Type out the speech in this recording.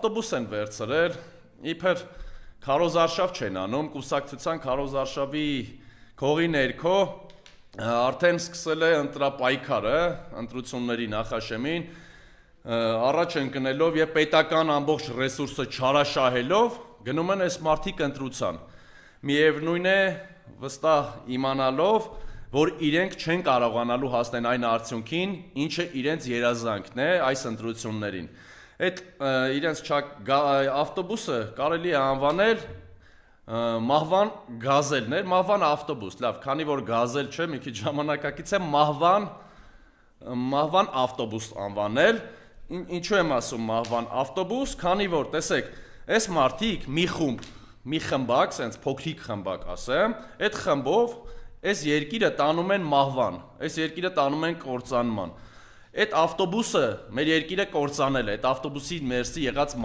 ավտոբուս են վերցրել, իբր քարոզարշավ չեն անում, կուսակցության քարոզարշավի քողի ներքո արդեն սկսել է ընտրապայքարը, ընտրությունների նախաշեմին, առաջ ընկնելով եւ պետական ամբողջ ռեսուրսը չարաշահելով գնում են այս մարդիկ ընտրության։ Միևնույն է, վստահ իմանալով, որ իրենք չեն կարողանալու հասնել այն արդյունքին, ինչը իրենց երազանքն է այս ընտրություններին։ Այդ իրենց ավտոբուսը կարելի է անվանել մահվան գազելներ, մահվան ավտոբուս, լավ, քանի որ գազել չէ, մի քիչ ժամանակակից է, մահվան ավտոբուս անվանել, ինչու եմ ասում մահվան ավտոբուս, քանի որ, տեսեք, այս մարդիկ մի խմբակ, սենց փոքրիկ խմբակ ասեմ, այդ խմբով այս երկիրը տանում են մահվան, այս երկիրը տանում են կործանման, այդ ավտոբուսը մեր երկիրը կործանել է, այդ ավտոբուսի ներսի եղած